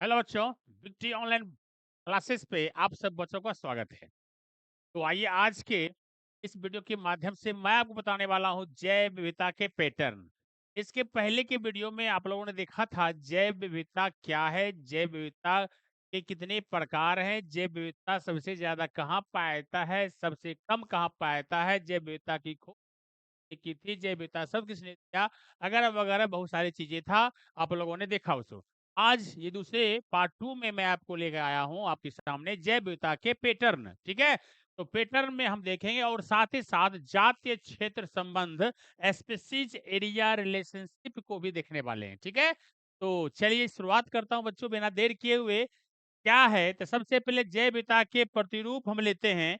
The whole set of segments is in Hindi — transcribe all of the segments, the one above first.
हेलो बच्चों, विक्ट्री ऑनलाइन क्लासेस पे आप सब बच्चों का स्वागत है। तो आइए आज के इस वीडियो के माध्यम से मैं आपको बताने वाला हूँ जैव विविधता के पैटर्न। इसके पहले के वीडियो में आप लोगों ने देखा था जैव विविधता क्या है, जैव विविधता के कितने प्रकार हैं, जैव विविधता सबसे ज्यादा कहाँ पाया जाता है, सबसे कम कहाँ पाया जाता है, जैव विविधता की खोज की थी, जय बेटा सब किसने किया, अगर वगैरह बहुत सारी चीजें था, आप लोगों ने देखा उसको। आज ये दूसरे पार्ट 2 में मैं आपको लेकर आया हूँ आपके सामने जय बेटा के पैटर्न। ठीक है, तो पैटर्न में हम देखेंगे और साथ ही साथ जातीय क्षेत्र संबंध स्पीसीज एरिया रिलेशनशिप को भी देखने वाले हैं। ठीक है, तो चलिए शुरुआत करता हूँ बच्चों बिना देर किए हुए। क्या है तो सबसे पहले जय बेटा के प्रतिरूप हम लेते हैं।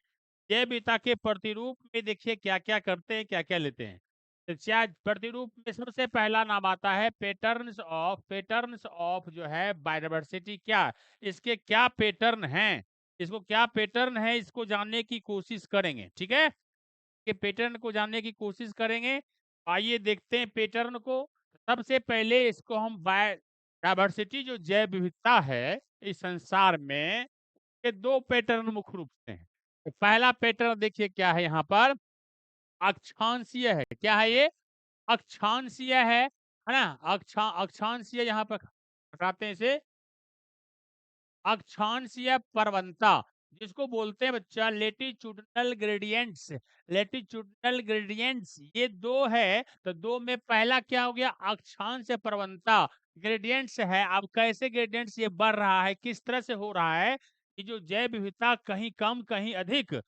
जय बेटा के प्रतिरूप में देखिए क्या क्या करते हैं, क्या क्या लेते हैं। तो क्या प्रतिरूप में सबसे पहला नाम आता है पैटर्न्स ऑफ जो है बायोडायवर्सिटी। क्या इसके क्या पैटर्न हैं, इसको क्या पैटर्न है इसको जानने की कोशिश करेंगे। ठीक है, के पैटर्न को जानने की कोशिश करेंगे। आइए देखते हैं पैटर्न को। सबसे पहले इसको हम बायोडायवर्सिटी जो जैव विविधता है इस संसार में, ये दो पैटर्न मुख्य रूप से हैं। तो पहला पैटर्न देखिए क्या है यहाँ पर, अक्षांशीय है। क्या है ये, अक्षांशीय है ना। अक्षांशीय यहाँ पर बताते हैं इसे, अक्षांशीय प्रवणता जिसको बोलते हैं बच्चा लेटिट्यूडनल ग्रेडियंट्स। लेटिट्यूडनल ग्रेडियंट्स ये दो है, तो दो में पहला क्या हो गया, अक्षांश प्रवणता ग्रेडियंट्स है। अब कैसे ग्रेडियंट्स ये बढ़ रहा है, किस तरह से हो रहा है कि जो जैव विविधता कहीं कम कहीं अधिक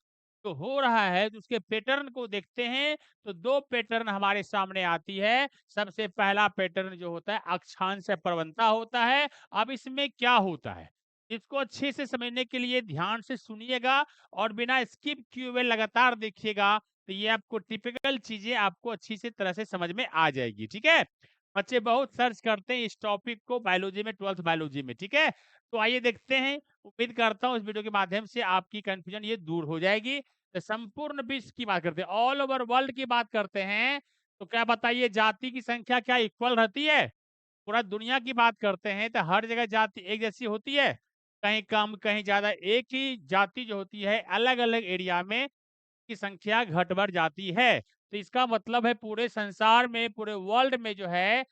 तो हो रहा है, तो उसके पैटर्न को देखते हैं। तो दो पैटर्न हमारे सामने आती है। सबसे पहला पैटर्न जो होता है अक्षांश प्रवणता होता है। अब इसमें क्या होता है इसको अच्छे से समझने के लिए ध्यान से सुनिएगा और बिना स्किप किए हुए लगातार देखिएगा, तो ये आपको टिपिकल चीजें आपको अच्छी से तरह से समझ में आ जाएगी। ठीक है, बच्चे बहुत सर्च करते हैं इस टॉपिक को बायोलॉजी में, 12th बायोलॉजी में। ठीक है, तो आइए देखते हैं। उम्मीद करता हूँ इस वीडियो के माध्यम से आपकी कंफ्यूजन ये दूर हो जाएगी। तो संपूर्ण विश्व की बात करते हैं, ऑल ओवर वर्ल्ड की बात करते हैं, तो क्या बताइए जाति की संख्या क्या इक्वल रहती है। पूरा दुनिया की बात करते हैं तो हर जगह जाति एक जैसी होती है, कहीं कम कहीं ज्यादा। एक ही जाति जो होती है अलग अलग एरिया में की संख्या घट बढ़ जाती है। तो इसका मतलब है पूरे संसार में, पूरे वर्ल्ड में जो है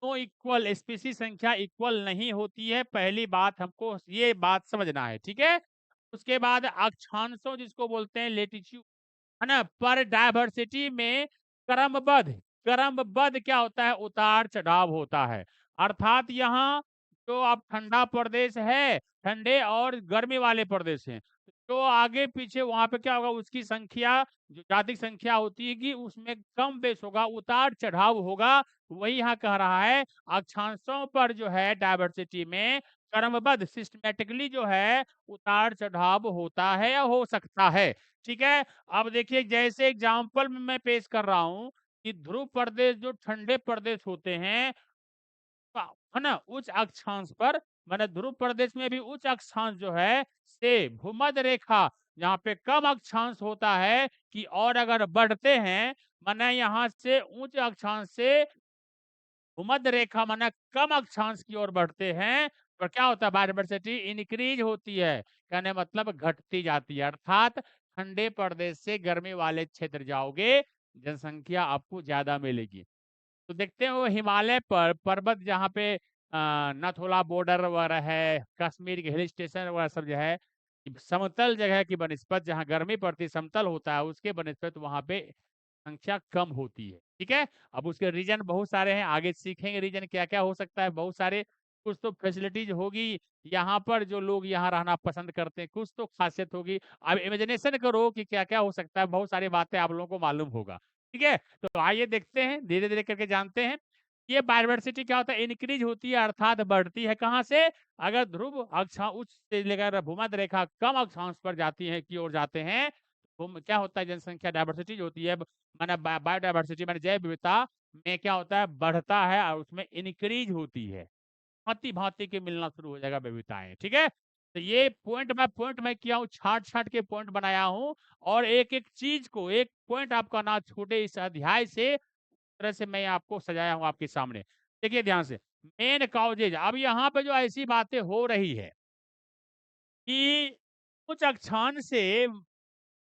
तो इक्वल स्पीसीज संख्या इक्वल नहीं होती है। पहली बात हमको ये बात समझना है। ठीक है, उसके बाद अक्षांशों जिसको बोलते हैं लेटिट्यूड है ना, पर डायवर्सिटी में क्रमबद्ध, क्रमबद्ध क्या होता है, उतार चढ़ाव होता है। अर्थात यहाँ जो अब ठंडा प्रदेश है, ठंडे और गर्मी वाले प्रदेश हैं, तो आगे पीछे वहां पे क्या होगा, उसकी संख्या जो जाति संख्या होती है कि उसमें कम बेस होगा, उतार चढ़ाव होगा। वही यहाँ कह रहा है अक्षांशों पर जो है डायवर्सिटी में क्रमबद्ध सिस्टमेटिकली जो है उतार चढ़ाव होता है या हो सकता है। ठीक है, अब देखिए जैसे एग्जाम्पल में मैं पेश कर रहा हूं कि ध्रुव प्रदेश जो ठंडे प्रदेश होते हैं है ना, उच्च अक्षांश पर, मैंने ध्रुव प्रदेश में भी उच्च अक्षांश जो है से भूमध्य रेखा यहाँ पे कम अक्षांश होता है कि, और अगर बढ़ते हैं माने यहाँ से उच्च अक्षांश से भूमध्य रेखा माने कम अक्षांश की ओर बढ़ते हैं, तो क्या होता है, बायोडायवर्सिटी इंक्रीज होती है। कहने मतलब घटती जाती है। अर्थात ठंडे प्रदेश से गर्मी वाले क्षेत्र जाओगे जनसंख्या आपको ज्यादा मिलेगी। तो देखते हैं वो हिमालय पर पर्वत जहाँ पे नथुला बॉर्डर वगैरह है, कश्मीर के हिल स्टेशन वगैरह सब जो है समतल जगह की बनस्पत, जहाँ गर्मी पड़ती समतल होता है उसके बनस्पत वहां पे संख्या कम होती है। ठीक है, अब उसके रीजन बहुत सारे हैं, आगे सीखेंगे रीजन क्या क्या हो सकता है। बहुत सारे कुछ तो फैसिलिटीज होगी यहाँ पर जो लोग यहाँ रहना पसंद करते हैं, कुछ तो खासियत होगी। अब इमेजिनेशन करो कि क्या क्या हो सकता है, बहुत सारी बातें आप लोगों को मालूम होगा। ठीक है, तो आइए देखते हैं धीरे धीरे करके जानते हैं। ये बायोडायवर्सिटी क्या होता है, इंक्रीज होती है अर्थात बढ़ती है। कहाँ से, अगर ध्रुव अक्षांश उच्च से लेकर भूमध्य रेखा कम अक्षांश पर जाती है की ओर जाते हैं, तो क्या होता है जनसंख्या डायवर्सिटी जो होती है माने बायोडायवर्सिटी माने जैव विविधता में क्या होता है, बढ़ता है और उसमें इंक्रीज होती है। भांति भांति के मिलना शुरू हो जाएगा विविधताएं। ठीक है, तो ये पॉइंट मैं किया हूँ, छाट छाट के पॉइंट बनाया हूँ और एक एक चीज को एक पॉइंट आपका ना छूटे इस अध्याय से, तरह से मैं आपको सजाया हूँ आपके सामने। देखिए ध्यान से, मेन काउजेज। अब यहाँ पे जो ऐसी बातें हो रही है कि कुछ अक्षांश से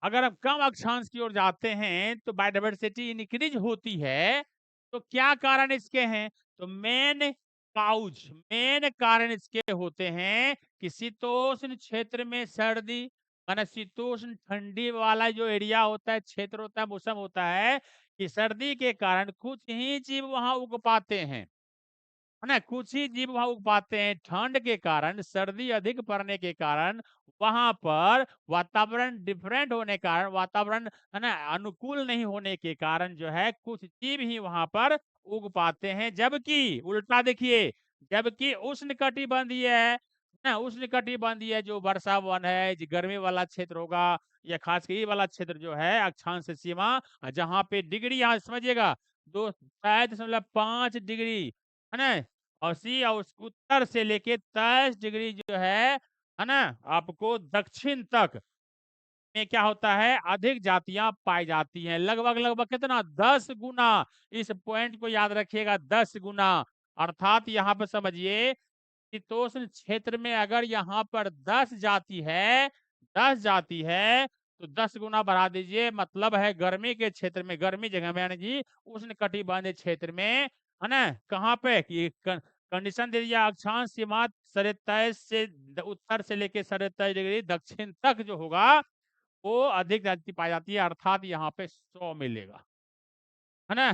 अगर आप कम अक्षांश की ओर जाते हैं तो बायोडाइवर्सिटी इंक्रीज होती है। तो क्या कारण इसके हैं? तो मेन कारण इसके होते हैं कि शीतोष्ण क्षेत्र में सर्दी, माने शीतोष्ण ठंडी वाला जो एरिया होता है, क्षेत्र होता है, मौसम होता है कि सर्दी के कारण कुछ ही जीव वहां उग पाते हैं, है ना? कुछ ही जीव वहां उग पाते हैं। ठंड के कारण, सर्दी अधिक पड़ने के कारण, वहां पर वातावरण डिफरेंट होने के कारण, वातावरण है ना अनुकूल नहीं होने के कारण जो है कुछ जीव ही वहां पर उग पाते हैं। जबकि उल्टा देखिए, जबकि उष्णकटिबंधीय है ना, उष्णकटिबंधीय जो वर्षा वन है, जो गर्मी वाला क्षेत्र होगा, या खास कर ये वाला क्षेत्र जो है अक्षांश सीमा, जहाँ पे डिग्री, यहाँ समझिएगा, 2.5 डिग्री, है ना, और सी, और उत्तर से लेके 23 डिग्री जो है ना, आपको दक्षिण तक में क्या होता है, अधिक जातियां पाई जाती हैं। लगभग लगभग कितना, 10 गुना। इस पॉइंट को याद रखिएगा, 10 गुना। अर्थात यहाँ पर समझिए, शीतोष्ण क्षेत्र में अगर यहाँ पर 10 जाति है, 10 जाति है, तो 10 गुना बढ़ा दीजिए, मतलब है गर्मी के क्षेत्र में, गर्मी जगह में, यानी कि उष्ण कटिबंधीय क्षेत्र में, है ना, कहाँ पे कि कंडीशन दे दिया, अक्षांश सीमा 27 से उत्तर से लेके 27 डिग्री दक्षिण तक जो होगा वो अधिक जाति पाई जाती है, अर्थात यहाँ पे 100 मिलेगा, है ना।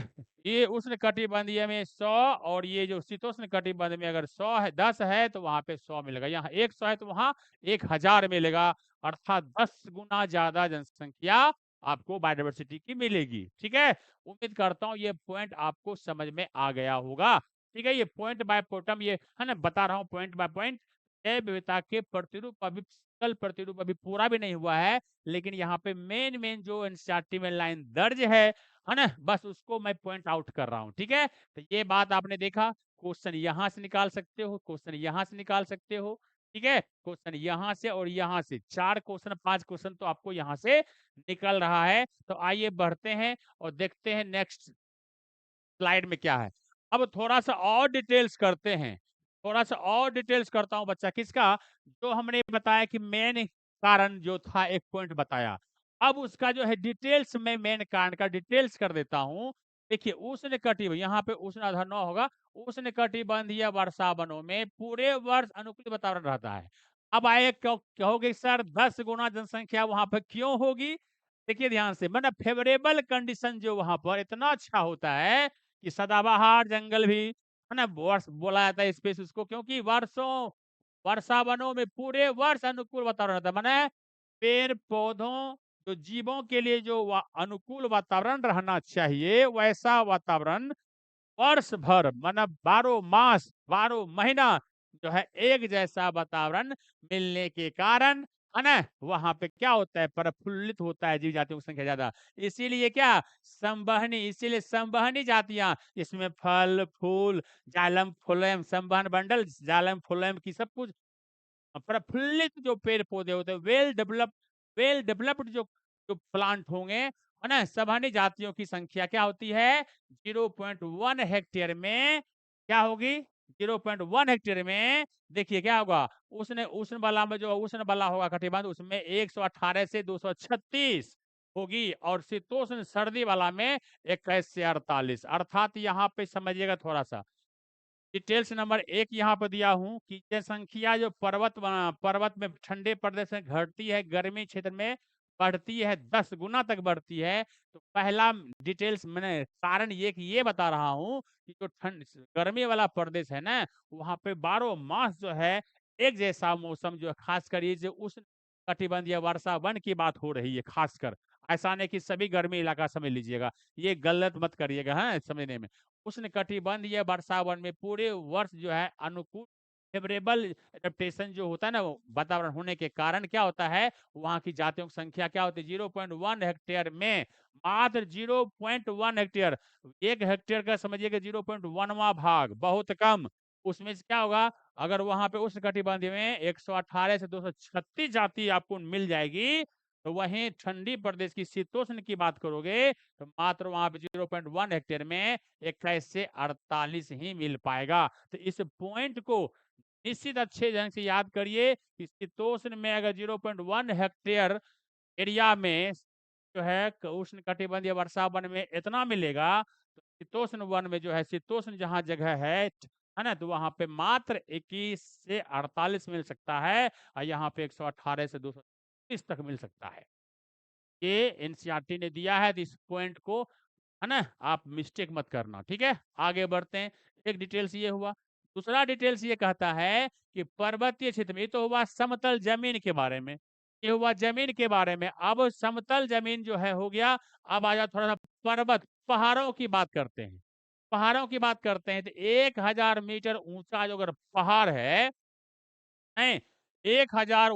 ये उष्ण कटिबंधीय में 100, और ये जो शीतोष्ण कटिबंध में अगर 100 है, 10 है, तो वहां पे 100 मिलेगा। यहाँ 100 है तो वहां 1000 मिलेगा, अर्थात 10 गुना ज्यादा जनसंख्या आपको बायोडाइवर्सिटी की मिलेगी। ठीक है, उम्मीद करता हूँ ये पॉइंट आपको समझ में आ गया होगा। ठीक है, ये पॉइंट बाय पोटम, ये है ना, बता रहा हूँ पॉइंट बाय पॉइंट। जैव विविधता के प्रतिरूप अभी, सकल प्रतिरूप अभी पूरा भी नहीं हुआ है, लेकिन यहाँ पे मेन मेन जो एनसीईआरटी में लाइन दर्ज है ना, बस उसको मैं पॉइंट आउट कर रहा हूं। ठीक है, तो ये बात आपने देखा, क्वेश्चन यहां से निकाल सकते हो, क्वेश्चन यहां से निकाल सकते हो। ठीक है, क्वेश्चन यहां से और यहां से, 4 क्वेश्चन 5 क्वेश्चन तो आपको यहां से निकल रहा है। तो आइए बढ़ते हैं और देखते हैं नेक्स्ट स्लाइड में क्या है। अब थोड़ा सा और डिटेल्स करते हैं, थोड़ा सा और डिटेल्स करता हूं बच्चा, किसका, जो हमने बताया कि मेन कारण जो था, एक पॉइंट बताया। अब उसका जो है डिटेल्स में, मेन कारण का डिटेल्स कर देता हूं। देखिए, उष्ण कटिबंध, यहाँ पे उष्ण आधार 9 होगा, उष्ण कटिबंधीय वर्षा वनों में पूरे वर्ष अनुकूल वातावरण रहता है। अब आए कहोगे सर 10 गुना जनसंख्या वहां पर क्यों होगी? देखिए ध्यान से, मतलब फेवरेबल कंडीशन जो वहां पर इतना अच्छा होता है कि सदाबहार जंगल भी, है ना, वर्ष बोला जाता है स्पेस उसको, क्योंकि वर्षों, वर्षा वनों में पूरे वर्ष अनुकूल वातावरण रहता है। माने पेड़ पौधों, जो जीवों के लिए जो अनुकूल वातावरण रहना चाहिए, वैसा वातावरण वर्ष भर, मतलब 12 मास, 12 महीना जो है एक जैसा वातावरण मिलने के कारण, है ना, वहां पे क्या होता है, प्रफुल्लित होता है, जीव जातियों की संख्या ज्यादा। इसीलिए क्या, संवहनी, इसीलिए संवहनी जातियां, इसमें फल फूल, जालम फुलम, संवहन बंडल, जालम फुलम की सब कुछ प्रफुल्लित जो पेड़ पौधे होते हैं, वेल डेवलप्ड जो जो प्लांट होंगे, है ना, संवहनी जातियों की संख्या क्या होती है, 0.1 हेक्टेयर में क्या होगी, 0.1 हेक्टेयर में। देखिए क्या होगा, उसने उष्ण वाला में, जो उष्ण वाला होगा कटिबंध, उसमें 118 से 236 होगी, और शीतोष्ण सर्दी वाला में 21 से 48। अर्थात यहाँ पे समझिएगा थोड़ा सा, डिटेल्स नंबर 1 यहाँ पर दिया हूँ कि जनसंख्या जो पर्वत में ठंडे प्रदेश में घटती है, गर्मी क्षेत्र में बढ़ती है, 10 गुना तक बढ़ती है। तो पहला डिटेल्स मैंने कारण ये कि ये बता रहा हूँ कि जो ठंड गर्मी वाला प्रदेश है ना, वहाँ पे 12 मास जो है एक जैसा मौसम, जो खासकर ये जो उष्ण कटिबंधीय वर्षा वन की बात हो रही है, खासकर ऐसा नहीं कि सभी गर्मी इलाका समझ लीजिएगा, ये गलत मत करिएगा, हाँ, समझने में। उष्ण कटिबंधीय वर्षा वन में पूरे वर्ष जो है अनुकूल, फेवरेबल एडेप्टेशन जो होता है ना, वो वातावरण होने के कारण क्या होता है, वहां की जातियों की संख्या क्या होती है, 0.1 हेक्टेयर में, मात्र 0.1 हेक्टेयर, 1 हेक्टेयर का समझिएगा 0.1वां भाग, बहुत कम। उसमें से क्या होगा, अगर वहां पे उष्ण कटिबंधीय में 118 से 236 जाति आपको मिल जाएगी, तो वहीं ठंडी प्रदेश की शीतोष्ण की बात करोगे तो मात्र वहां पे 0.1 हेक्टेयर में 21 से 48 ही मिल पाएगा। तो इस पॉइंट को निश्चित अच्छे ढंग से याद करिए कि शीतोष्ण में अगर 0.1 हेक्टेयर एरिया में जो है उष्ण कटिबंधीय वर्षा वन में इतना मिलेगा, तो शीतोष्ण वन में जो है शीतोष्ण जहाँ जगह है ना, तो वहां पे मात्र 21 से 48 मिल सकता है और यहाँ पे 118 से 230 तक मिल सकता है। ये एनसीईआरटी ने दिया है, तो इस पॉइंट को है ना आप मिस्टेक मत करना। ठीक है, आगे बढ़ते हैं। एक डिटेल्स ये हुआ। दूसरा डिटेल्स ये कहता है कि पर्वतीय क्षेत्र में, ये तो हुआ समतल जमीन के बारे में, ये हुआ जमीन के बारे में। अब समतल जमीन जो है हो गया। अब आ जाओ थोड़ा सा पर्वत पहाड़ों की बात करते हैं। पहाड़ों की बात करते हैं तो 1000 मीटर ऊंचा जो अगर पहाड़ है, 1000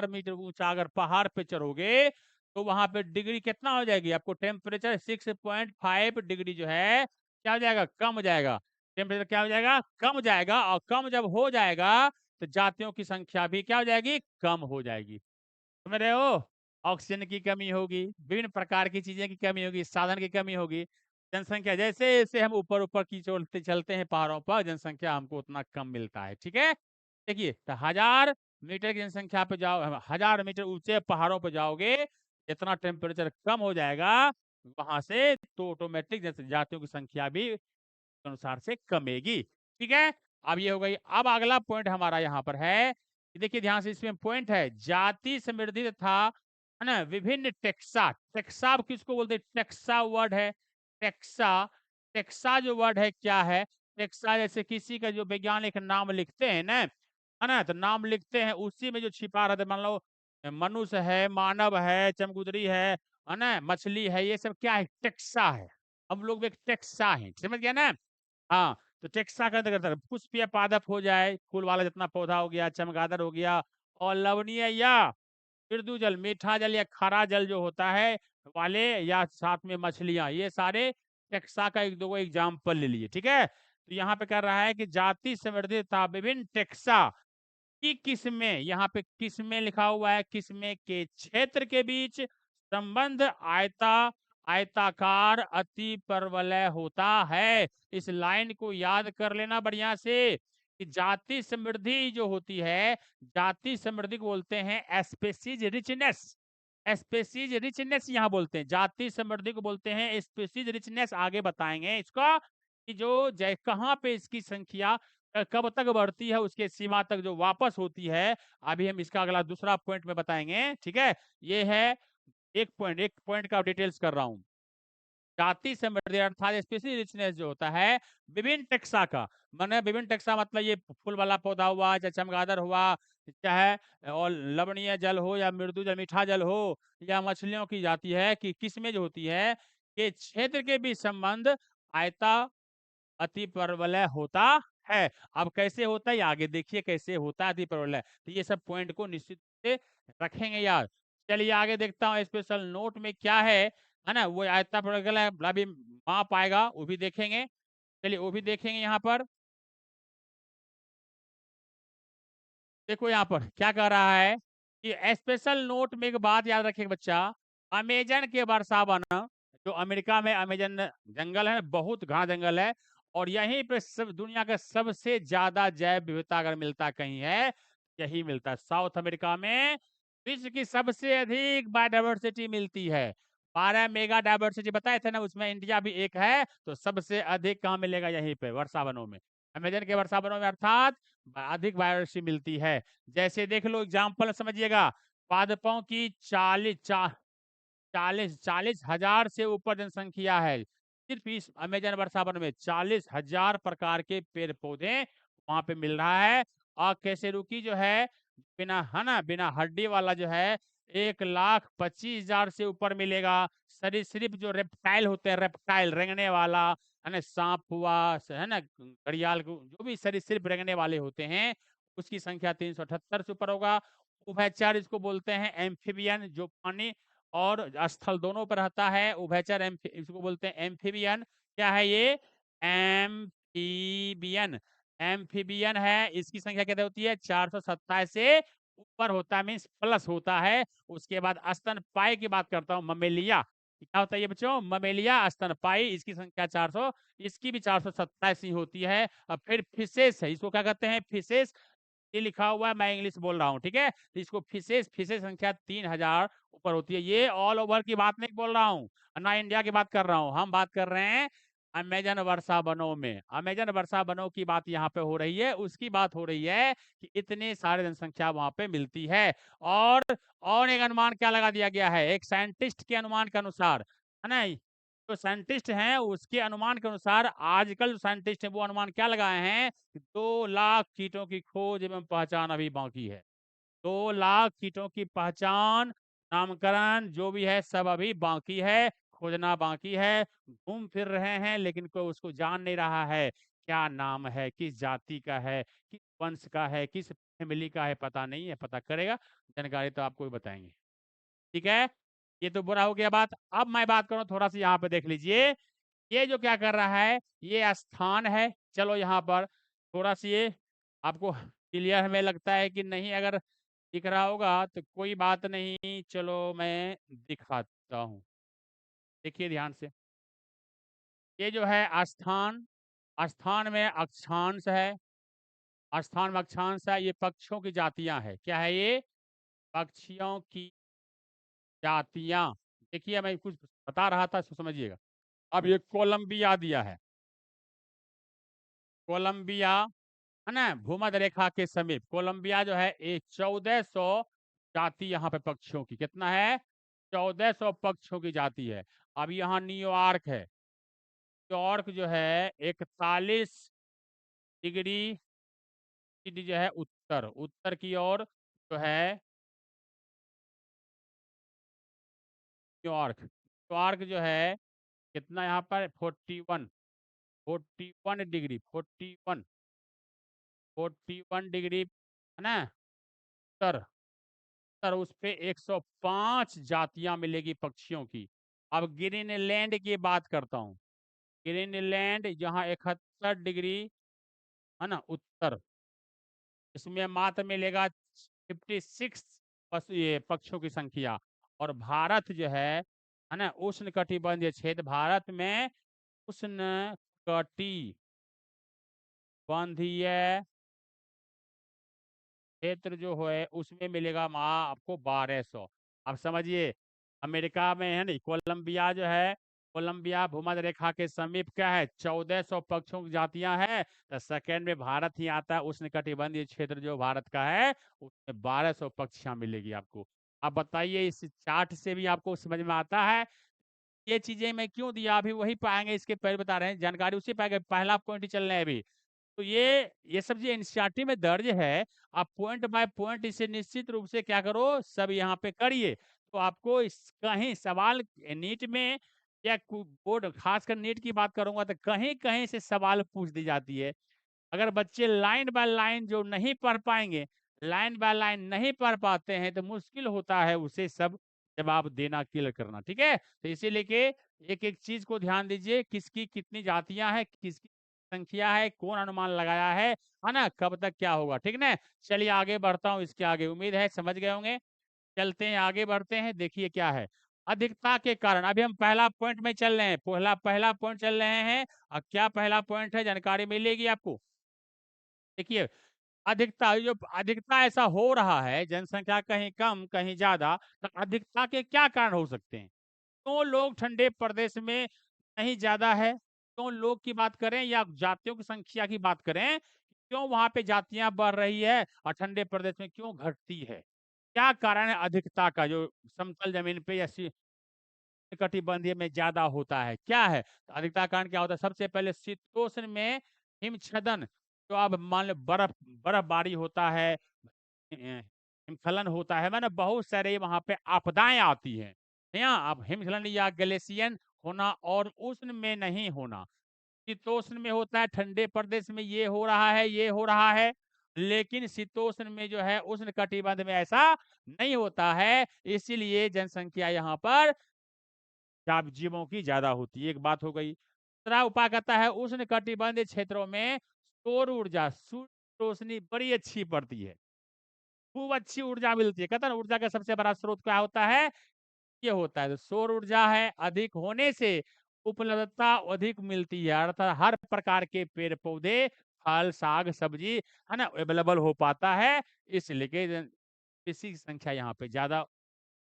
मीटर ऊंचा अगर पहाड़ पे चढ़ोगे तो वहां पे डिग्री कितना हो जाएगी, आपको टेम्परेचर 6.5 डिग्री जो है क्या हो जाएगा, कम हो जाएगा। टेम्परेचर क्या हो जाएगा, कम हो जाएगा। और कम जब हो जाएगा तो जातियों की संख्या भी क्या हो जाएगी, कम हो जाएगी। समझ रहे हो, ऑक्सीजन की कमी होगी, विभिन्न प्रकार की चीजें की कमी होगी, साधन की कमी होगी। जनसंख्या जैसे जैसे हम ऊपर ऊपर की चलते चलते हैं पहाड़ों पर, जनसंख्या हमको उतना कम मिलता है। ठीक है, देखिए तो 1000 मीटर की जनसंख्या पे जाओ, 1000 मीटर ऊंचे पहाड़ों पे जाओगे, इतना टेम्परेचर कम हो जाएगा वहां से, तो ऑटोमेटिक जातियों की संख्या भी अनुसार से कमेगी। ठीक है, अब ये हो गई। अब अगला पॉइंट हमारा यहाँ पर है, देखिए ध्यान से, इसमें पॉइंट है जाति समृद्धि तथा है ना विभिन्न टेक्सा। टेक्सा किसको बोलते हैं, टेक्सा वर्ड है, टेक्सा। टेक्सा जो वर्ड है क्या है, टेक्सा जैसे किसी का जो वैज्ञानिक नाम लिखते हैं ना, है ना, तो नाम लिखते हैं उसी में जो छिपा रहता है, मान लो मनुष्य है, मानव है, चमगुदरी है ना, मछली है, ये सब क्या है, टेक्सा है। हम लोग भी एक टेक्सा है, समझ गया ना। हाँ, तो टेक्सा करते करते पुष्पीय पादप हो जाए, फूल वाला जितना पौधा हो गया, चमगादड़ हो गया, और लवणीय या मृदु जल, मीठा जल या खारा जल जो होता है वाले, या साथ में मछलियां, ये सारे टेक्सा का एक दो एग्जाम्पल ले लिए। ठीक है, तो यहाँ पे कर रहा है कि जाति समृद्धि था विभिन्न टेक्सा की किस्में, यहाँ पे किस्में लिखा हुआ है, किस्में के क्षेत्र के बीच संबंध आयताकार अति परवलय होता है। इस लाइन को याद कर लेना बढ़िया से कि जाति समृद्धि जो होती है, जाति समृद्धि को बोलते हैं स्पेसीज रिचनेस। स्पेसीज रिचनेस यहाँ बोलते हैं, जाति समृद्धि को बोलते हैं स्पेसीज रिचनेस। आगे बताएंगे इसका कि जो कहाँ पे इसकी संख्या कब तक बढ़ती है, उसके सीमा तक जो वापस होती है, अभी हम इसका अगला दूसरा पॉइंट में बताएंगे। ठीक है, ये है एक पॉइंट का डिटेल्स कर रहा हूं। जाति समृद्धि अर्थात स्पेसीज रिचनेस जो होता है विभिन्न टेक्सा का, माने विभिन्न टेक्सा मतलब ये फूल वाला पौधा हुआ, चाहे चमगादड़ हुआ, चाहे और लवणीय जल हो या मृदु जल मीठा जल हो, या मछलियों की जाति है कि किस्में जो होती है कि क्षेत्र के बीच संबंध आयता अति परवलय होता है। अब कैसे होता है आगे देखिए कैसे होता है अति परवलय, तो ये सब पॉइंट को निश्चित से रखेंगे यार। चलिए आगे देखता हूँ स्पेशल नोट में क्या है ना, वो आयता परवलय अभी माप आएगा वो भी देखेंगे। चलिए वो भी देखेंगे यहाँ पर। देखो यहाँ पर क्या कह रहा है कि स्पेशल नोट में एक बात याद रखिएगा बच्चा, अमेजन के वर्षावन, जो अमेरिका में अमेजन जंगल है, बहुत घना जंगल है, और यहीं पे सब दुनिया का सबसे ज्यादा जैव विविधता अगर मिलता कहीं है, यही मिलता है साउथ अमेरिका में। विश्व की सबसे अधिक बायोडाइवर्सिटी मिलती है, 12 मेगा डाइवर्सिटी बताए थे ना, उसमें इंडिया भी एक है, तो सबसे अधिक कहाँ मिलेगा, यहीं पे वर्षावनों में, अमेजन के वर्षावनों में, अर्थात अधिक बायोडाइवर्सिटी मिलती है। जैसे देख लो एग्जाम्पल समझिएगा, पादपों की 40 हजार से ऊपर जनसंख्या है, सिर्फ इस अमेजन वर्षावन में 40,000 प्रकार के पेड़ पौधे वहां पे मिल रहा है। और कैसे रुकी जो है बिना है ना बिना हड्डी वाला जो है 1,25,000 से ऊपर मिलेगा। सरीसृप जो रेप्टाइल होते हैं, रेप्टाइल रेंगने वाला है ना, सांप हुआ है ना, घड़ियाल जो भी सरीसृप रेंगने वाले होते हैं, उसकी संख्या 378 से ऊपर होगा। उभयचर इसको बोलते हैं एम्फीबियन, जो पानी और स्थल दोनों पर रहता है, उभयचर इसको बोलते हैं एम्फीबियन। क्या है ये, एम्फीबियन, एम्फीबियन है, इसकी संख्या कितनी होती है 427 से ऊपर होता है मीन्स प्लस होता है। उसके बाद स्तनपायी की बात करता हूँ, ममेलिया। क्या होता है ये बच्चों? ममेलिया, स्तनपायी, इसकी संख्या 400, इसकी भी 427 ही होती है। अब फिर फिशेस है, इसको क्या कहते हैं? फिशेस। ये लिखा हुआ है, मैं इंग्लिश बोल रहा हूँ, ठीक है? तो इसको फिशेस, फिशेस संख्या 3000 ऊपर होती है। ये ऑल ओवर की बात नहीं बोल रहा हूँ, ना इंडिया की बात कर रहा हूँ, हम बात कर रहे हैं अमेजन वर्षा वनों में। अमेजन वर्षा वनों की बात यहाँ पे हो रही है, उसकी बात हो रही है कि इतने सारे जनसंख्या वहां पे मिलती है। और एक अनुमान क्या लगा दिया गया है, एक साइंटिस्ट के अनुमान के अनुसार, है ना? जो साइंटिस्ट हैं उसके अनुमान के अनुसार, आजकल जो साइंटिस्ट हैं वो अनुमान क्या लगाए हैं कि 2 लाख कीटों की खोज एवं पहचान अभी बाकी है। 2 लाख कीटों की पहचान, नामकरण जो भी है सब अभी बाकी है, खोजना बाकी है। घूम फिर रहे हैं लेकिन कोई उसको जान नहीं रहा है, क्या नाम है, किस जाति का है, किस वंश का है, किस फैमिली का है, पता नहीं है। पता करेगा, जानकारी तो आपको भी बताएंगे। ठीक है, ये तो बुरा हो गया बात। अब मैं बात करूं, थोड़ा सा यहाँ पे देख लीजिए, ये जो क्या कर रहा है, ये स्थान है। चलो यहाँ पर थोड़ा सा ये आपको क्लियर हमें लगता है कि नहीं, अगर दिख रहा होगा तो कोई बात नहीं, चलो मैं दिखाता हूँ। देखिए ध्यान से, ये जो है स्थान, स्थान में अक्षांश है, स्थान में अक्षांश है, ये पक्षियों की जातियां है। क्या है ये? पक्षियों की जातियां। देखिए मैं कुछ बता रहा था, इसको समझिएगा। अब ये कोलंबिया दिया है, कोलंबिया, है ना? भूमध्य रेखा के समीप कोलंबिया जो है, ये 1400 जाति यहाँ पे पक्षियों की, कितना है? 1400 पक्षियों की जाति है। अब यहाँ न्यूयॉर्क है, न्यूयॉर्क जो है 41 डिग्री जो है उत्तर, उत्तर की ओर जो है न्यूयॉर्क, न्यूयॉर्क जो है कितना यहाँ पर? 41, 41 डिग्री, 41 डिग्री, है ना? उत्तर, उत्तर उस पे 105 जातियां मिलेगी पक्षियों की। अब ग्रीनलैंड की बात करता हूँ, ग्रीनलैंड जहाँ 71 डिग्री, है ना, उत्तर, इसमें मात्र मिलेगा 56 ये पक्षियों की संख्या। और भारत जो है ना, उष्ण कटिबंधीय क्षेत्र, भारत में उष्ण कटिबंधीय क्षेत्र जो है उसमें मिलेगा वहाँ आपको 1200। अब समझिए, अमेरिका में है नहीं, कोलंबिया जो है, कोलंबिया भूमध्य रेखा के समीप क्या है? 1400 पक्षियों की जातियां हैं। तो सेकंड में भारत ही आता है, उष्णकटिबंधीय क्षेत्र जो भारत का है उसमें 1200 पक्षियां मिलेगी आपको। अब बताइए, इस चार्ट से भी आपको समझ में आता है? ये चीजें मैं क्यों दिया, अभी वही पाएंगे, इसके पहले बता रहे हैं, जानकारी उसी पाएंगे, पहला पॉइंट ही चल रहे हैं अभी। तो ये सब जो एनसीईआरटी में दर्ज है, आप पॉइंट बाय पॉइंट इसे निश्चित रूप से क्या करो, सब यहाँ पे करिए। तो आपको इस कहीं सवाल नीट में, या बोर्ड, खासकर नीट की बात करूंगा तो कहीं कहीं से सवाल पूछ दी जाती है। अगर बच्चे लाइन बाय लाइन जो नहीं पढ़ पाएंगे, लाइन बाय लाइन नहीं पढ़ पाते हैं, तो मुश्किल होता है उसे सब जवाब देना, क्लियर करना। ठीक है, तो इसी लेके एक एक चीज को ध्यान दीजिए, किसकी कितनी जातियां हैं, किसकी संख्या है, कौन अनुमान लगाया है ना, कब तक क्या होगा। ठीक ना? चलिए आगे बढ़ता हूँ, इसके आगे उम्मीद है समझ गए होंगे। चलते हैं, आगे बढ़ते हैं। देखिए क्या है, अधिकता के कारण, अभी हम पहला पॉइंट में चल रहे हैं, पहला पहला पॉइंट चल रहे हैं। और क्या पहला पॉइंट है, जानकारी मिलेगी आपको। देखिए, अधिकता, जो अधिकता ऐसा हो रहा है, जनसंख्या कहीं कम कहीं ज्यादा, तो अधिकता के क्या कारण हो सकते हैं? क्यों लोग ठंडे प्रदेश में नहीं ज्यादा है, क्यों लोग की बात करें या जातियों की संख्या की बात करें, क्यों वहां पे जातियां बढ़ रही है और ठंडे प्रदेश में क्यों घटती है? क्या कारण है अधिकता का, जो समतल जमीन पे या कटिबंधीय में ज्यादा होता है? क्या है तो अधिकता का कारण? क्या होता है? सबसे पहले शीतोष्ण में हिमछदन, जो अब मान लो बर्फबारी होता है, हिमस्खलन होता है, माने बहुत सारे वहां पे आपदाएं आती हैं। यहाँ अब हिमस्खलन या ग्लेशियर होना और उष्ण में नहीं होना, शीतोष्ण में होता है, ठंडे प्रदेश में ये हो रहा है, ये हो रहा है। लेकिन शीतोष्ण में जो है, उष्ण कटिबंध में ऐसा नहीं होता है, इसीलिए जनसंख्या यहाँ पर जीवों की ज्यादा होती है। एक बात हो गई। दूसरा उपाय कहता है, उष्ण कटिबंधीय क्षेत्रों में सौर ऊर्जा, सूर्य रोशनी बड़ी अच्छी पड़ती है। खूब अच्छी ऊर्जा मिलती है। कहता है ना ऊर्जा का सबसे बड़ा स्रोत क्या होता है? ये होता है। तो सौर ऊर्जा है, अधिक होने से उपलब्धता अधिक मिलती है, अर्थात हर प्रकार के पेड़ पौधे, फल, साग, सब्जी, है ना, अवेलेबल हो पाता है। इसलिए कि कृषि की संख्या यहाँ पे ज्यादा,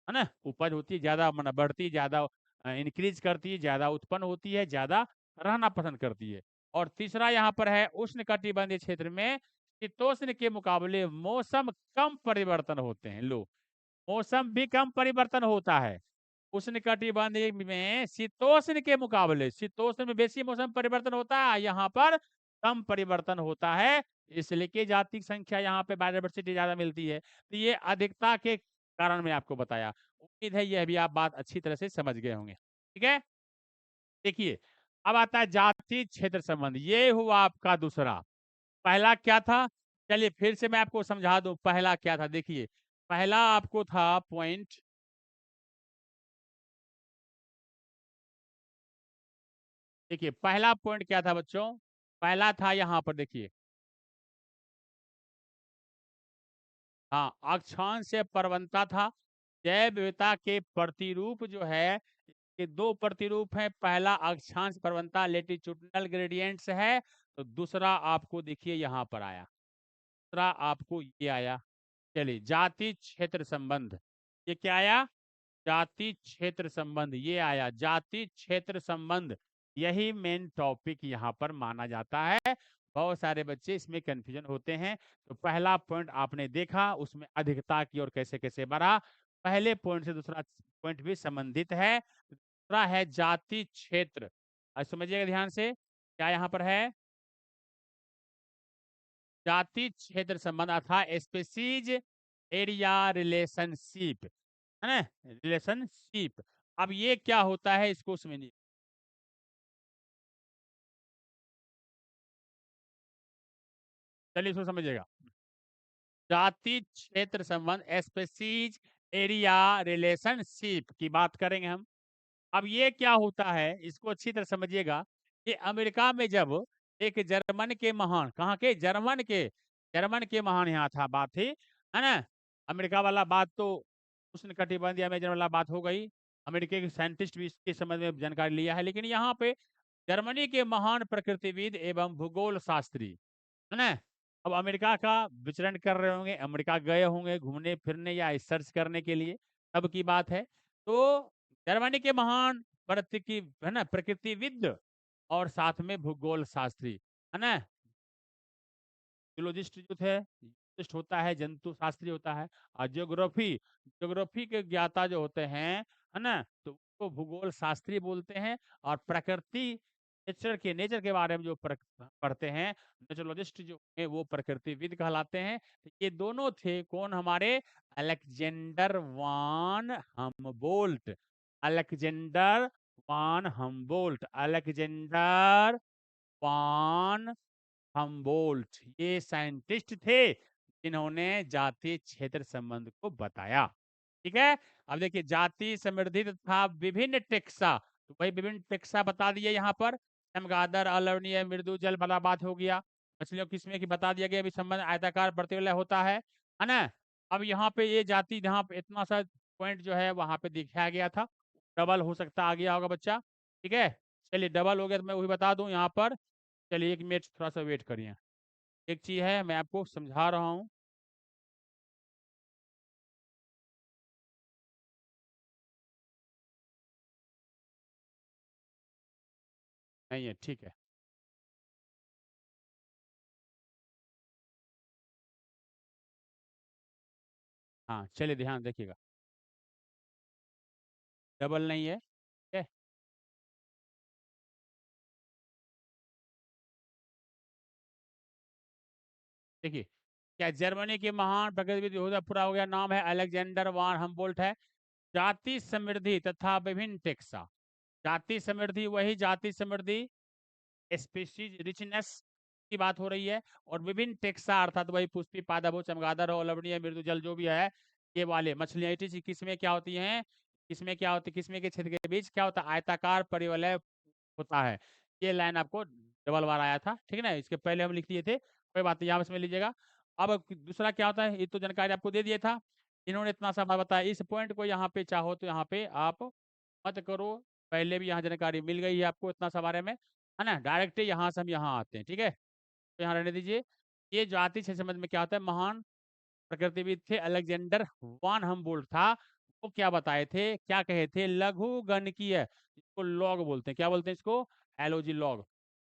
है ना, उपज होती है ज्यादा, माना बढ़ती, ज्यादा इंक्रीज करती है, ज्यादा उत्पन्न होती है, ज्यादा रहना पसंद करती है। और तीसरा यहाँ पर है उष्णकटिबंधीय क्षेत्र में शीतोष्ण के मुकाबले मौसम कम परिवर्तन होते हैं। लो, मौसम भी कम परिवर्तन होता है। उष्णकटिबंधीय में शीतोष्ण के मुकाबले, शीतोष्ण में बेसी मौसम परिवर्तन होता है, यहाँ पर कम परिवर्तन होता है। इसलिए कि जाति की संख्या यहाँ पे बायोडायवर्सिटी ज्यादा मिलती है। तो ये अधिकता के कारण मैं आपको बताया। उम्मीद है यह भी आप बात अच्छी तरह से समझ गए होंगे। ठीक है, देखिए अब आता है जाति क्षेत्र संबंध। ये हुआ आपका दूसरा। पहला क्या था? चलिए फिर से मैं आपको समझा दूं, पहला क्या था। देखिए, पहला आपको था पॉइंट, देखिए पहला पॉइंट क्या था बच्चों? पहला था यहाँ पर देखिए, हाँ, अक्षांश से प्रवणता था। जैव विविधता के प्रतिरूप जो है, ये दो प्रतिरूप हैं। पहला अक्षांश प्रवणता लेटिट्यूडिनल ग्रेडियंट्स है, तो दूसरा आपको देखिए यहाँ पर आया, दूसरा आपको ये आया। चलिए, जाति क्षेत्र संबंध, ये क्या आया? जाति क्षेत्र संबंध, ये आया जाति क्षेत्र संबंध। यही मेन टॉपिक यहाँ पर माना जाता है। बहुत सारे बच्चे इसमें कंफ्यूजन होते हैं। तो पहला पॉइंट आपने देखा, उसमें अधिकता की और कैसे कैसे बढ़ा। पहले पॉइंट से दूसरा पॉइंट भी संबंधित है। दूसरा है जाति क्षेत्र। आज समझिएगा ध्यान से, क्या यहाँ पर है? जाति क्षेत्र संबंध अर्थात स्पेसीज एरिया रिलेशनशिप, है ना, रिलेशनशिप। अब ये क्या होता है इसको समझिए। चलिए इसको समझिएगा। जाति क्षेत्र संबंध, स्पेसीज एरिया रिलेशनशिप की बात करेंगे हम। अब ये क्या होता है इसको अच्छी तरह समझिएगा। कि अमेरिका में जब एक जर्मन के महान, कहाँ के? जर्मन के महान यहाँ था, बात थी, है ना। अमेरिका वाला बात तो उष्णकटिबंधीय में वाला बात हो गई। अमेरिका के साइंटिस्ट भी इसके संबंध में जानकारी लिया है। लेकिन यहाँ पे जर्मनी के महान प्रकृतिविद एवं भूगोल शास्त्री, है ना, अब अमेरिका का विचरण कर रहे होंगे, अमेरिका गए होंगे घूमने फिरने या रिसर्च करने के लिए, तब की बात है। तो जर्मनी के महान प्रकृति, है ना, प्रकृतिविद और साथ में भूगोल शास्त्री, है ना, जियोलॉजिस्ट जो थे, जियोलॉजिस्ट होता है, जंतु शास्त्री होता है, और ज्योग्राफी, ज्योग्राफी के ज्ञाता जो होते हैं, है ना, तो उसको भूगोल शास्त्री बोलते हैं। और प्रकृति, नेचर के बारे में जो पढ़ते हैं, नेचुरलॉजिस्ट जो है वो प्रकृतिविद कहलाते हैं। तो ये दोनों थे कौन? हमारे अलेक्जेंडर वान हमबोल्ट, अलेक्जेंडर वान हमबोल्ट, अलेक्जेंडर वान हमबोल्ट, ये साइंटिस्ट थे जिन्होंने जाति क्षेत्र संबंध को बताया। ठीक है, अब देखिए जाति समृद्धि तथा विभिन्न टेक्सा, तो भाई विभिन्न टेक्सा बता दिए यहाँ पर, चमगादड़, अलवणीय, मृदु जल वाला बात हो गया। मछलियों किस्में की बता दिया गया, अभी संबंध आयताकार प्रतिवलय होता है ना। अब यहाँ पे ये जाति, जहाँ पे इतना सा पॉइंट जो है वहां पे दिखाया गया था, डबल हो सकता आ गया होगा बच्चा। ठीक है, चलिए डबल हो गया तो मैं वही बता दूं यहाँ पर। चलिए 1 मिनट थोड़ा सा वेट करिए। एक चीज है मैं आपको समझा रहा हूँ। नहीं है, ठीक है। हाँ, चलिए ध्यान देखिएगा, डबल नहीं है, ठीक है। देखिए, क्या जर्मनी के महान प्रकृतिविद यहूदा, पूरा हो गया, नाम है अलेक्जेंडर वान हमबोल्ट है। जाति समृद्धि तथा विभिन्न टेक्सा, जाति समृद्धि, वही जाति समृद्धि, स्पीशीज रिचनेस की बात हो रही है। और विभिन्न टेक्सा अर्थात वही पुष्पी, पादप हो, चमगादड़ हो, लवणीय, मृदुजल जो भी है, ये वाले मछलियां, किसमें क्या होती हैं, किसमें क्या होती है, किसमें के क्षेत्र के बीच क्या होता है, आयताकार परिवलय होता है। ये लाइन आपको डबल बार आया था, ठीक है ना, इसके पहले हम लिख लिए थे, कोई बात नहीं, यहाँ समझ लीजिएगा। अब दूसरा क्या होता है, ये तो जानकारी आपको दे दिया था। इन्होंने इतना सा बताया, इस पॉइंट को यहाँ पे चाहो तो यहाँ पे आप मत करो, पहले भी यहाँ जानकारी मिल गई है आपको इतना सा बारे में, है ना। डायरेक्ट यहाँ से हम यहाँ आते हैं, ठीक है, तो यहाँ रहने दीजिए। ये जाति छह समझ में क्या होता है, महान प्रकृतिविद थे अलेक्जेंडर वान हम्बोल्ट था। वो क्या बताए थे, क्या कहे थे, लघु गणकीय, इसको लॉग बोलते हैं, क्या बोलते हैं इसको, एलओजी लॉग।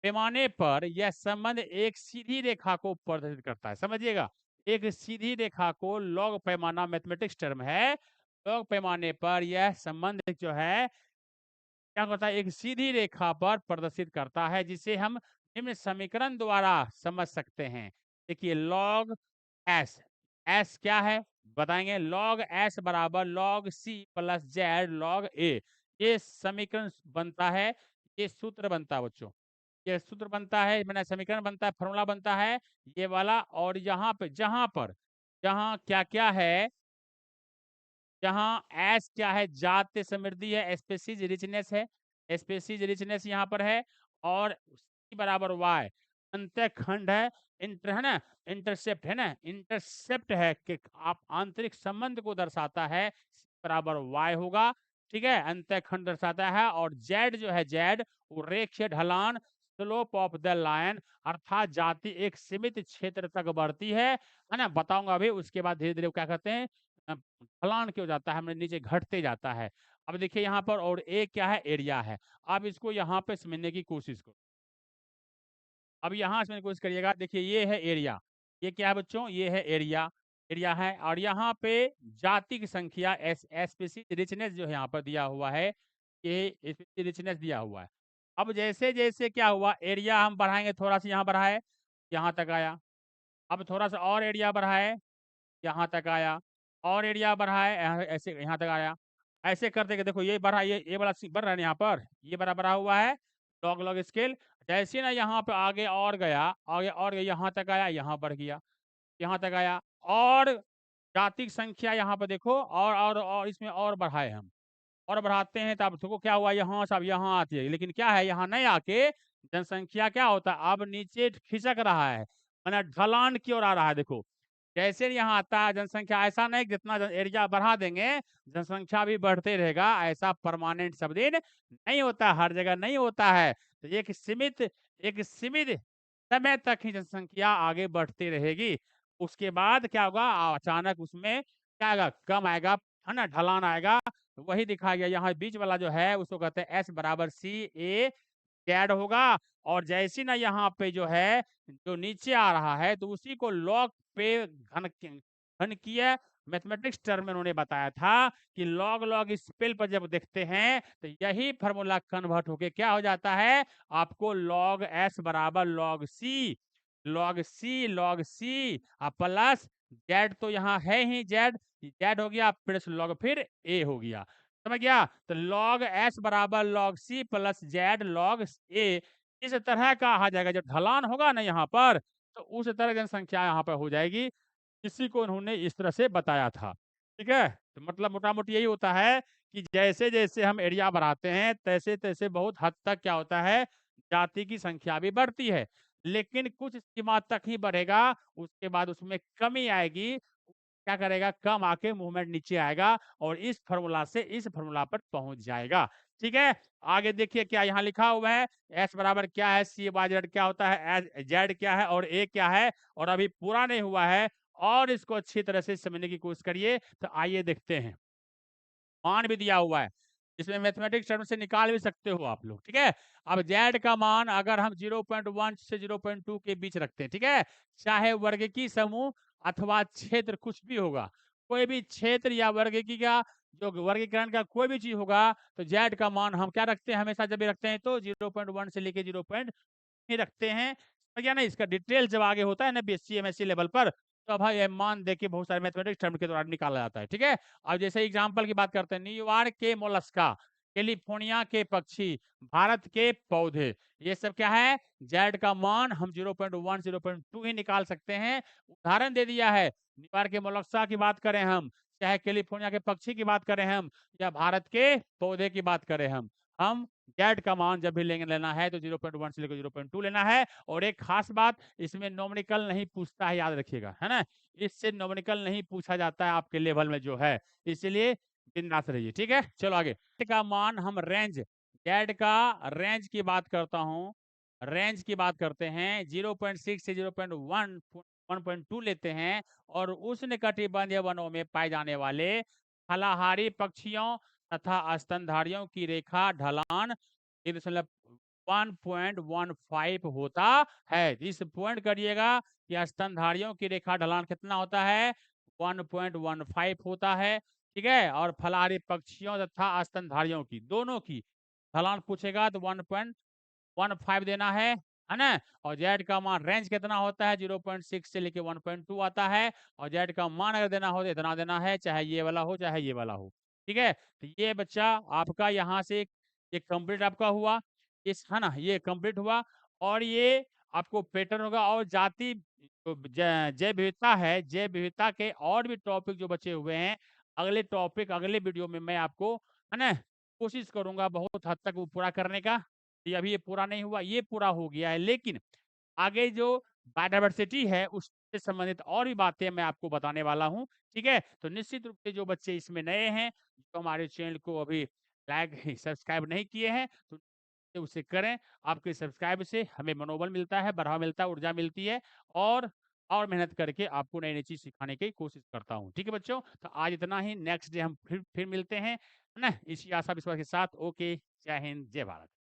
पैमाने पर यह संबंध एक सीधी रेखा को प्रदर्शित करता है, समझिएगा, एक सीधी रेखा को लॉग पैमाना मैथमेटिक्स टर्म है। लॉग पैमाने पर यह संबंध जो है क्या करता है, एक सीधी रेखा पर प्रदर्शित करता है, जिसे हम निम्न समीकरण द्वारा समझ सकते हैं। देखिए लॉग एस, एस क्या है बताएंगे, लॉग एस बराबर log C plus Z log A, ये समीकरण बनता है, ये सूत्र बनता है बच्चों, ये सूत्र बनता है, मैंने समीकरण बनता है, फॉर्मूला बनता है ये वाला। और यहाँ पे जहां पर जहां क्या क्या है, जहाँ एस क्या है, जातीय समृद्धि है, स्पेसीज रिचनेस है, स्पेसीज रिचनेस यहाँ पर है, और सी बराबर वाई अंतःखंड है, इंटर है ना, इंटरसेप्ट है ना, इंटरसेप्ट है कि आप आंतरिक संबंध को दर्शाता है, सी बराबर वाई होगा, ठीक है, अंतःखंड दर्शाता है। और जेड जो है, जेड वो रेखीय ढलान, स्लोप ऑफ द लाइन, अर्थात जाति एक सीमित क्षेत्र तक बढ़ती है ना, बताऊंगा अभी, उसके बाद धीरे धीरे क्या कहते हैं, ढलान क्यों जाता है, हमने नीचे घटते जाता है। अब देखिए यहाँ पर, और ए क्या है, एरिया है। अब इसको यहाँ पे समझने की कोशिश करो, अब यहाँ समझने की कोशिश करिएगा। देखिए ये है एरिया, ये क्या है बच्चों, ये है एरिया, एरिया है। और यहाँ पे जाति की संख्या स्पेसिफिक रिचनेस जो है यहाँ पर दिया हुआ है, ये रिचनेस दिया हुआ है। अब जैसे जैसे क्या हुआ, एरिया हम बढ़ाएंगे, थोड़ा सा यहाँ बढ़ाए, यहाँ तक आया। अब थोड़ा सा और एरिया बढ़ाए, यहाँ तक आया, और एरिया बढ़ा है ऐसे यहाँ तक आया। ऐसे करते के देखो, ये बढ़ा, ये वाला बढ़ रहा है यहाँ पर, ये बड़ा बढ़ा हुआ है लॉग लॉग स्केल। जैसे ना यहाँ पे आगे और गया, आगे और गया, यहाँ तक आया, यहाँ बढ़ गया, यहाँ तक आया। और जाति की संख्या यहाँ पर देखो, और इसमें और बढ़ाए हम, और बढ़ाते हैं, तब देखो क्या हुआ, यहाँ सब यहाँ आती है, लेकिन क्या है, यहाँ नहीं आके जनसंख्या क्या होता है, अब नीचे खिसक रहा है, मैंने ढलान की ओर आ रहा है। देखो जैसे यहाँ आता है जनसंख्या, ऐसा नहीं जितना एरिया बढ़ा देंगे जनसंख्या भी बढ़ते रहेगा, ऐसा परमानेंट सब दिन नहीं होता, हर जगह नहीं होता है। तो एक सीमित समय तक ही जनसंख्या आगे बढ़ती रहेगी, उसके बाद क्या होगा, अचानक उसमें क्या आएगा, कम आएगा, है ना, ढलान आएगा। तो वही दिखाया गया, यहाँ बीच वाला जो है उसको कहते हैं एस बराबर सी ए जेड होगा। और जैसी ना यहाँ पे जो है, जो नीचे आ रहा है, तो उसी को लॉग पे घनकीय मैथमेटिक्स टर्म में उन्होंने बताया था कि लॉग लॉग स्पेल पर जब देखते हैं तो यही फार्मूला कन्वर्ट होके क्या हो जाता है, आपको लॉग एस बराबर लॉग सी, log c, log C plus Z, तो यहाँ है ही जेड, जेड हो गया प्लस लॉग फिर ए हो गया, समझ गया। तो लॉग एस बराबर log C plus Z log A, इस तरह का आ जाएगा, जब ढलान होगा ना यहाँ पर, तो उस तरह जनसंख्या यहाँ पर हो जाएगी। इसी को उन्होंने इस तरह से बताया था, ठीक है। तो मतलब मोटा मोटी यही होता है कि जैसे जैसे हम एरिया बढ़ाते हैं, तैसे तैसे बहुत हद तक क्या होता है, जाति की संख्या भी बढ़ती है, लेकिन कुछ सीमा तक ही बढ़ेगा, उसके बाद उसमें कमी आएगी, क्या करेगा, कम आके मूवमेंट नीचे आएगा, और इस फार्मूला से इस फार्मूला पर पहुंच जाएगा, ठीक है। आगे देखिए क्या यहाँ लिखा हुआ है, एस बराबर क्या है, सी बाय जेड क्या होता है, जेड क्या है, और ए क्या है, और अभी पूरा नहीं हुआ है, और इसको अच्छी तरह से समझने की कोशिश करिए। तो आइए देखते हैं, मान भी दिया हुआ है, इसमें मैथमेटिक्स टर्म से निकाल भी सकते हो आप लोग, ठीक है। अब जेड का मान अगर हम 0.1 से 0.2 के बीच रखते हैं, ठीक है, चाहे वर्ग की समूह अथवा क्षेत्र कुछ भी होगा, कोई भी क्षेत्र या वर्ग की का जो वर्गीकरण का कोई भी चीज होगा, तो जेड का मान हम क्या रखते हैं, हमेशा जब भी रखते हैं तो 0.1 से लेके 0. ही रखते हैं, क्या ना, इसका डिटेल जब आगे होता है ना बीएससी एमएससी लेवल पर, तो भाई ये मान देके बहुत सारे मैथमेटिक्स टर्म के द्वारा निकाला जाता है, ठीक है। अब जैसे एग्जांपल की बात करते हैं, न्यूयॉर्क के मोलस्का, कैलिफोर्निया के पक्षी, भारत के पौधे, ये सब क्या है, जेड का मान हम 0.1 0.2 ही निकाल सकते हैं। उदाहरण दे दिया है, न्यूयॉर्क के मोलस्का की बात करें हम, चाहे कैलिफोर्निया के पक्षी की बात करें हम, या भारत के पौधे की बात करें हम जेड का मान जब भी लेना है तो 0.1 से लेकर 0.2 लेना है। और एक खास बात, इसमें न्यूमेरिकल नहीं पूछता है, याद रखिएगा, है ना? इससे न्यूमेरिकल नहीं पूछा जाता है आपके लेवल में जो है, इसलिए बिंदास रहिए, ठीक है? चलो आगे। का मान हम रेंज, जेड का रेंज की बात करता हूँ, रेंज की बात करते हैं, 0.6 से 0.1 1.2 लेते हैं और उष्णकटिबंधीय वनों में पाए जाने वाले फलाहारी पक्षियों तथा स्तनधारियों की रेखा ढलान 1.15 होता है। इस पॉइंट करिएगा कि स्तनधारियों की रेखा ढलान कितना होता है? 1.15 होता है, ठीक है? और फलाहारी पक्षियों तथा स्तनधारियों की, दोनों की ढलान पूछेगा तो 1.15 देना है ना? और जेड का मान रेंज कितना होता है? 0.6 से लेके 1.2 आता है। और जेड का मान अगर देना हो तो इतना देना है, चाहे ये वाला हो, चाहे ये वाला हो, ठीक है? तो ये बच्चा आपका यहाँ से ये कंप्लीट आपका हुआ, इस है ना? ये कंप्लीट हुआ और ये आपको पैटर्न होगा। और जाति तो जैव विविधता है, जैव विविधता के और भी टॉपिक जो बचे हुए हैं, अगले टॉपिक अगले वीडियो में मैं आपको, है ना, कोशिश करूंगा बहुत हद तक वो पूरा करने का। ये अभी ये पूरा नहीं हुआ, ये पूरा हो गया है, लेकिन आगे जो बायोडायवर्सिटी है उससे संबंधित और भी बातें मैं आपको बताने वाला हूँ, ठीक है? तो निश्चित रूप से जो बच्चे इसमें नए हैं, जो हमारे चैनल को अभी लाइक सब्सक्राइब नहीं किए हैं, तो उसे करें। आपके सब्सक्राइब से हमें मनोबल मिलता है, बढ़ावा मिलता है, ऊर्जा मिलती है और मेहनत करके आपको नई-नई चीज़ सिखाने की कोशिश करता हूँ। ठीक है बच्चों? तो आज इतना ही, नेक्स्ट डे हम फिर मिलते हैं, है ना? इसी आशा विश्वास के साथ। ओके, जय हिंद, जय भारत।